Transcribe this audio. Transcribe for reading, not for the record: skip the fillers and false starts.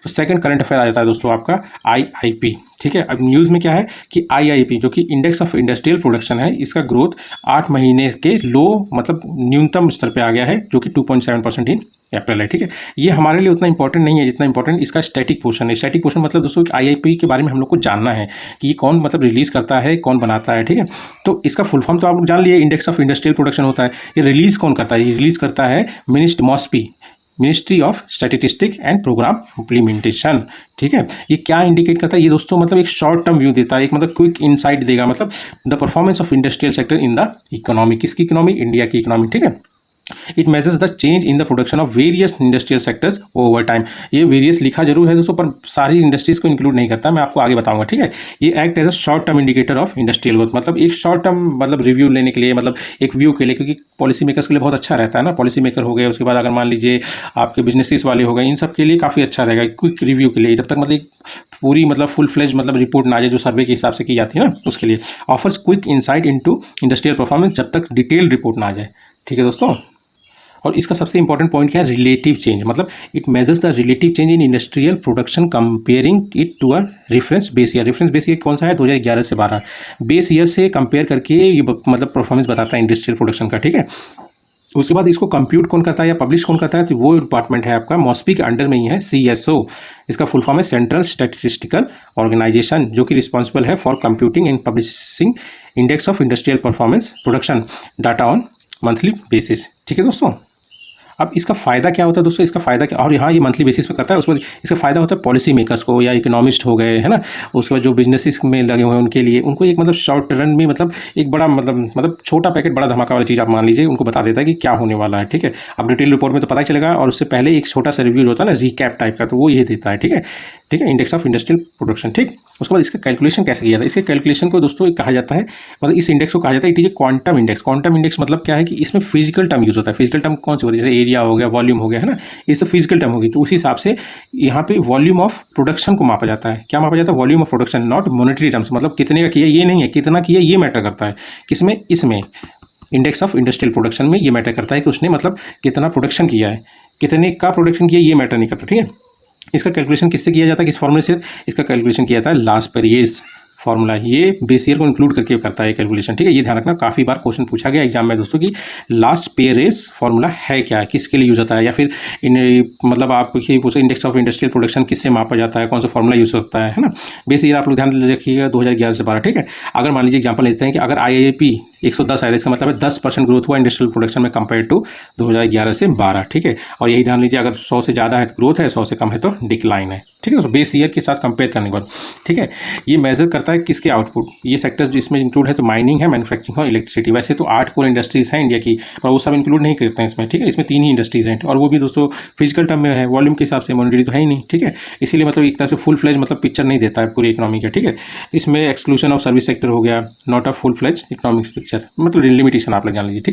तो second current affair आ जाता है दोस्तों आपका IIP, ठीक है। अब न्यूज़ में क्या है कि IIP जो कि इंडेक्स ऑफ इंडस्ट्रियल प्रोडक्शन है, इसका ग्रोथ 8 महीने के लो मतलब न्यूनतम स्तर पे आ गया है, जो कि 2.7% इन अप्रैल है, ठीक है। ये हमारे लिए उतना इंपॉर्टेंट नहीं है जितना इंपॉर्टेंट इसका स्टैटिक पोर्शन है। स्टैटिक पोर्शन मतलब दोस्तों IIP के बारे में हम लोग को जानना है कि ये कौन मतलब रिलीज़ करता है, कौन बनाता है, ठीक है। तो इसका फुल फॉर्म तो आप लोग जान लिए, इंडेक्स ऑफ इंडस्ट्रियल प्रोडक्शन होता है। ये रिलीज़ कौन करता है? ये रिलीज़ करता है MOSPI, ministry of statistics and programme implementation, ठीक है। ये क्या इंडिकेट करता है? ये दोस्तों मतलब एक शॉर्ट टर्म व्यू देता है, एक मतलब क्विक इनसाइट देगा, मतलब the performance of industrial sector in the economy. किसकी इकोनॉमी? इंडिया की इकोनॉमी, ठीक है। It measures the change in the production of various industrial sectors over time. ये वेरियस लिखा जरूर है दोस्तों, पर सारी इंडस्ट्रीज को इंक्लूड नहीं करता, मैं आपको आगे बताऊंगा, ठीक है। ये act as a short term indicator of industrial growth, मतलब एक शॉर्ट टर्म मतलब रिव्यू लेने के लिए, मतलब एक व्यू के लिए, क्योंकि पॉलिसी मेकर्स के लिए बहुत अच्छा रहता है ना। पॉलिसी मेकर हो गए, उसके बाद अगर मान लीजिए आपके बिजनेसेस वाले हो गए, इन सब के लिए काफ़ी अच्छा रहेगा क्विक रिव्यू के लिए, जब तक मतलब पूरी मतलब फुल फ्लेज मतलब रिपोर्ट ना आ जाए जो सर्वे के हिसाब से की जाती है ना, उसके लिए offers quick insight into industrial performance, जब तक डिटेल्ड रिपोर्ट ना आ जाए, ठीक है दोस्तों। और इसका सबसे इंपॉर्टेंट पॉइंट क्या है? रिलेटिव चेंज, मतलब it measures the relative change in industrial production comparing it to a reference base year. Reference base year कौन सा है? 2011 से 12 बेस ईयर से कंपेयर करके ये मतलब परफॉर्मेंस बताता है इंडस्ट्रियल प्रोडक्शन का, ठीक है। उसके बाद इसको कंप्यूट कौन करता है या पब्लिश कौन करता है? तो वो डिपार्टमेंट है आपका MOSPI के अंडर में ही है, CSO। इसका फुल फॉर्म है सेंट्रल स्टैटिस्टिकल ऑर्गेनाइजेशन, जो कि रिस्पॉन्सिबल है for computing and publishing index of industrial performance production data on monthly basis, ठीक है दोस्तों। अब इसका फ़ायदा क्या होता है दोस्तों? इसका फ़ायदा क्या, और यहाँ ये मंथली बेसिस पे करता है, उसके बाद इसका फ़ायदा होता है पॉलिसी मेकर्स को या इकोनॉमिस्ट हो गए, है ना। उसके बाद जो बिजनेसेस में लगे हुए हैं उनके लिए, उनको एक मतलब शॉर्ट रन में मतलब एक बड़ा मतलब छोटा पैकेट बड़ा धमाका वाली चीज़ आप मान लीजिए, उनको बता देता है कि क्या होने वाला है, ठीक है। अब डिटेल रिपोर्ट में तो पता ही चलेगा, और उससे पहले एक छोटा सा रिव्यू होता है ना, रिकैप टाइप का, तो वो ये देता है, ठीक है, ठीक है, इंडेक्स ऑफ इंडस्ट्रियल प्रोडक्शन, ठीक। उसके बाद इसका कैलकुलेशन कैसे किया जाता है? इसके कैलकुलेशन को दोस्तों कहा जाता है, मतलब इस इंडेक्स को कहा जाता है it is a quantum index. Quantum index मतलब क्या है कि इसमें फिजिकल टर्म यूज होता है। फिजिकल टर्म कौन सी होती है? जैसे एरिया हो गया, वॉल्यूम हो गया, है ना, ये सब फिजिकल टर्म होगी। तो उसी हिसाब से यहाँ पे वॉल्यूम ऑफ प्रोडक्शन को मापा जाता है। क्या मापा जाता है? Volume of production, not monetary terms, मतलब कितने का किया ये नहीं है, कितना किया ये मैटर करता है। किसमें? इसमें इंडेक्स ऑफ इंडस्ट्रियल प्रोडक्शन में ये मैटर करता है कि उसने मतलब कितना प्रोडक्शन किया है, कितने का प्रोडक्शन किया ये मैटर नहीं करता, ठीक है। इसका कैलकुलेशन किससे किया जाता है? किस फॉर्मूले से? इसका कैलकुलेशन किया जाता है लास्ट पेरियड्स फॉर्मूला, ये बेस ईयर को इंक्लूड करके करता है कैलकुलेशन, ठीक है। ये ध्यान रखना, काफ़ी बार क्वेश्चन पूछा गया एग्जाम में दोस्तों कि लास्ट पे रेस फॉर्मूला है क्या, किसके लिए यूज होता है, या फिर इन मतलब आप ये पूछो इंडेक्स ऑफ इंडस्ट्रियल प्रोडक्शन किससे मापा जाता है, कौन सा फॉर्मूला यूज होता है ना। बेस ईयर आप लोग ध्यान रखिएगा 2011 से 12, ठीक है। अगर मान लीजिए एग्जाम्पल लेते हैं कि अगर IIP 110 आया, इसका मतलब है 10% ग्रोथ हुआ इंडस्ट्रियल प्रोडक्शन में कंपेयर टू 2011 से 12, ठीक है। और यही ध्यान लीजिए, अगर 100 से ज़्यादा है तो ग्रोथ है, 100 से कम है तो डिक्लाइन है, ठीक है। तो बेस ईयर के साथ कंपेयर करने के बाद, ठीक है, ये मेजर करता है किसके आउटपुट। ये सेक्टर्स जो इसमें इंक्लूड है तो माइनिंग है, मैन्युफैक्चरिंग और इलेक्ट्रिसिटी। वैसे तो 8 कोर इंडस्ट्रीज हैं इंडिया की, पर वो सब इंक्लूड नहीं करते हैं इसमें, ठीक है। इसमें 3 ही इंडस्ट्रीज हैं, और वो भी दोस्तों फिजिकल टर्म में है, वॉल्यूम के हिसाब से, मॉनेटरी तो है ही नहीं, ठीक है। इसीलिए मतलब एक तरह से फुल फ्लेज मतलब पिक्चर नहीं देता है पूरी इकोनॉमी का, ठीक है। इसमें एक्सक्लूजन ऑफ सर्विस सेक्टर हो गया, not a full fledge economics picture, मतलब लिमिटेशन आप लोग जान लीजिए, ठीक है।